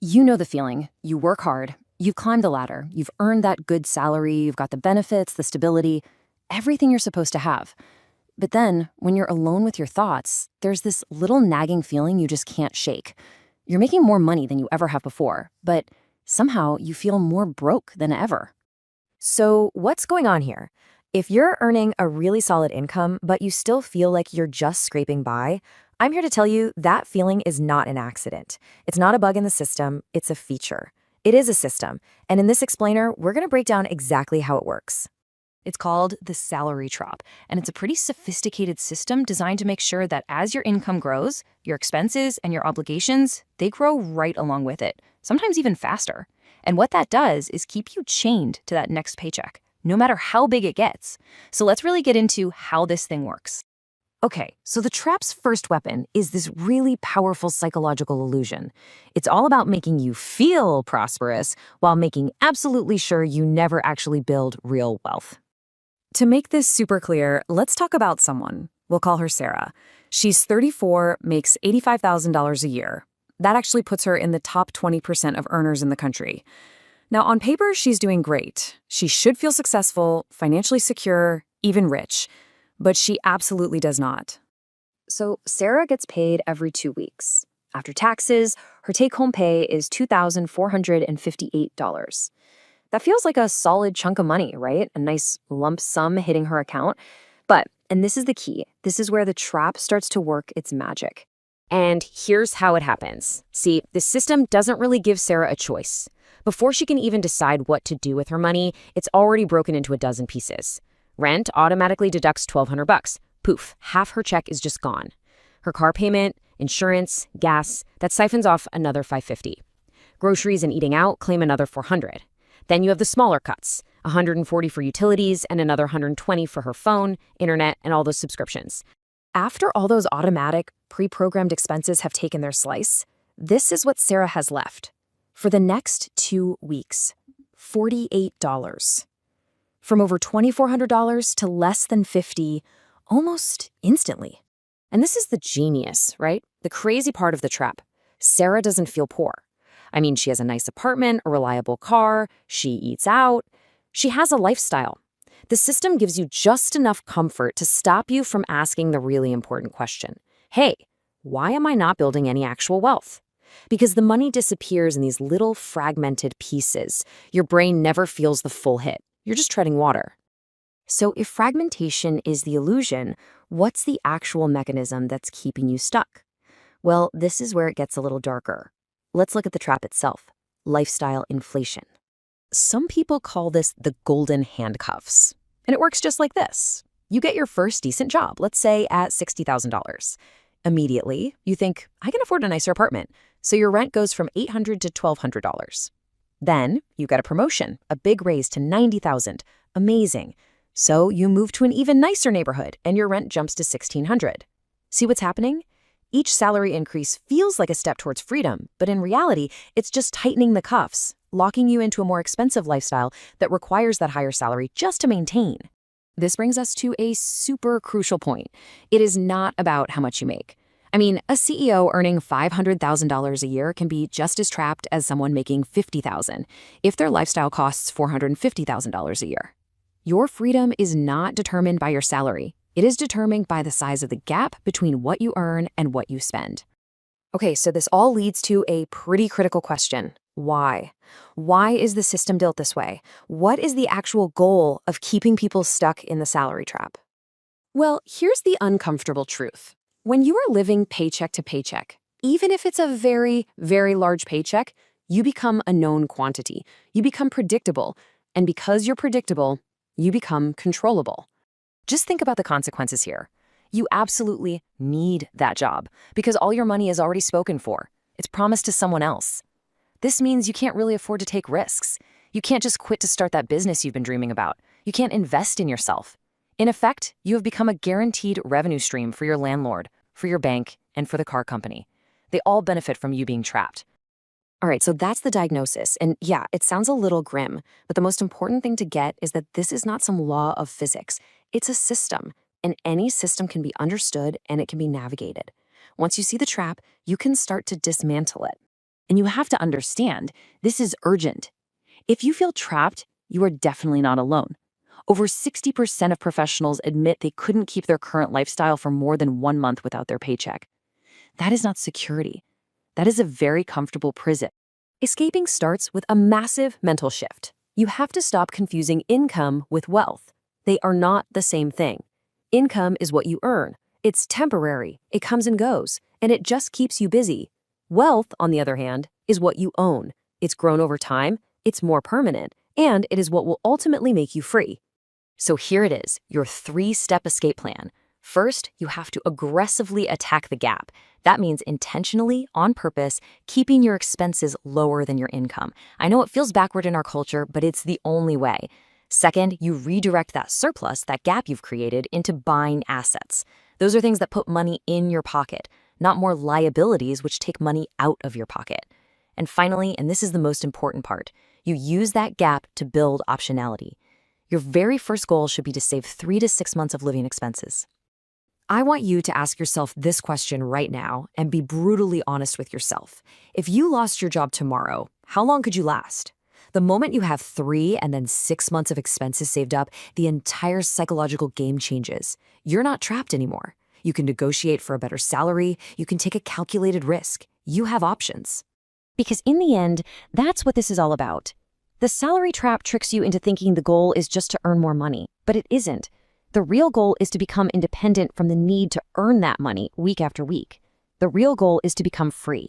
You know the feeling. You work hard, you've climbed the ladder, you've earned that good salary, you've got the benefits, the stability, everything you're supposed to have. But then, when you're alone with your thoughts, there's this little nagging feeling you just can't shake. You're making more money than you ever have before, but somehow you feel more broke than ever. So, what's going on here? If you're earning a really solid income, but you still feel like you're just scraping by, I'm here to tell you that feeling is not an accident. It's not a bug in the system, it's a feature. It is a system, and in this explainer, we're going to break down exactly how it works. It's called the salary trap, and it's a pretty sophisticated system designed to make sure that as your income grows, your expenses and your obligations, they grow right along with it, sometimes even faster. And what that does is keep you chained to that next paycheck, no matter how big it gets. So let's really get into how this thing works. Okay, so the trap's first weapon is this really powerful psychological illusion. It's all about making you feel prosperous while making absolutely sure you never actually build real wealth. To make this super clear, let's talk about someone. We'll call her Sarah. She's 34, makes $85,000 a year. That actually puts her in the top 20% of earners in the country. Now, on paper, she's doing great. She should feel successful, financially secure, even rich. But she absolutely does not. So Sarah gets paid every 2 weeks. After taxes, her take-home pay is $2,458. That feels like a solid chunk of money, right? A nice lump sum hitting her account. But, and this is the key, this is where the trap starts to work its magic. And here's how it happens. See, the system doesn't really give Sarah a choice. Before she can even decide what to do with her money, it's already broken into a dozen pieces. Rent automatically deducts $1,200. Poof, half her check is just gone. Her car payment, insurance, gas, that siphons off another $550. Groceries and eating out claim another $400. Then you have the smaller cuts, $140 for utilities and another $120 for her phone, internet, and all those subscriptions. After all those automatic, pre-programmed expenses have taken their slice, this is what Sarah has left. For the next 2 weeks, $48. From over $2,400 to less than $50, almost instantly. And this is the genius, right? The crazy part of the trap. Sarah doesn't feel poor. I mean, she has a nice apartment, a reliable car, she eats out. She has a lifestyle. The system gives you just enough comfort to stop you from asking the really important question. Hey, why am I not building any actual wealth? Because the money disappears in these little fragmented pieces. Your brain never feels the full hit. You're just treading water. So if fragmentation is the illusion, what's the actual mechanism that's keeping you stuck? Well, this is where it gets a little darker. Let's look at the trap itself, lifestyle inflation. Some people call this the golden handcuffs. And it works just like this. You get your first decent job, let's say at $60,000. Immediately, you think, I can afford a nicer apartment. So your rent goes from $800 to $1,200. Then you get a promotion, a big raise to $90,000. Amazing. So you move to an even nicer neighborhood and your rent jumps to $1,600. See what's happening? Each salary increase feels like a step towards freedom, but in reality, it's just tightening the cuffs, locking you into a more expensive lifestyle that requires that higher salary just to maintain. This brings us to a super crucial point. It is not about how much you make. I mean, a CEO earning $500,000 a year can be just as trapped as someone making $50,000 if their lifestyle costs $450,000 a year. Your freedom is not determined by your salary. It is determined by the size of the gap between what you earn and what you spend. Okay, so this all leads to a pretty critical question. Why? Why is the system built this way? What is the actual goal of keeping people stuck in the salary trap? Well, here's the uncomfortable truth. When you are living paycheck to paycheck, even if it's a very, very large paycheck, you become a known quantity. You become predictable. And because you're predictable, you become controllable. Just think about the consequences here. You absolutely need that job because all your money is already spoken for. It's promised to someone else. This means you can't really afford to take risks. You can't just quit to start that business you've been dreaming about. You can't invest in yourself. In effect, you have become a guaranteed revenue stream for your landlord, for your bank, and for the car company. They all benefit from you being trapped. All right, so that's the diagnosis. And yeah, it sounds a little grim, but the most important thing to get is that this is not some law of physics. It's a system, and any system can be understood and it can be navigated. Once you see the trap, you can start to dismantle it. And you have to understand, this is urgent. If you feel trapped, you are definitely not alone. Over 60% of professionals admit they couldn't keep their current lifestyle for more than 1 month without their paycheck. That is not security. That is a very comfortable prison. Escaping starts with a massive mental shift. You have to stop confusing income with wealth. They are not the same thing. Income is what you earn. It's temporary, it comes and goes, and it just keeps you busy. Wealth, on the other hand, is what you own. It's grown over time, it's more permanent, and it is what will ultimately make you free. So here it is, your 3-step escape plan. First, you have to aggressively attack the gap. That means intentionally, on purpose, keeping your expenses lower than your income. I know it feels backward in our culture, but it's the only way. Second, you redirect that surplus, that gap you've created, into buying assets. Those are things that put money in your pocket, not more liabilities which take money out of your pocket. And finally, and this is the most important part, you use that gap to build optionality. Your very first goal should be to save 3 to 6 months of living expenses. I want you to ask yourself this question right now and be brutally honest with yourself. If you lost your job tomorrow, how long could you last? The moment you have 3 and then 6 months of expenses saved up, the entire psychological game changes. You're not trapped anymore. You can negotiate for a better salary. You can take a calculated risk. You have options. Because in the end, that's what this is all about. The salary trap tricks you into thinking the goal is just to earn more money, but it isn't. The real goal is to become independent from the need to earn that money week after week. The real goal is to become free.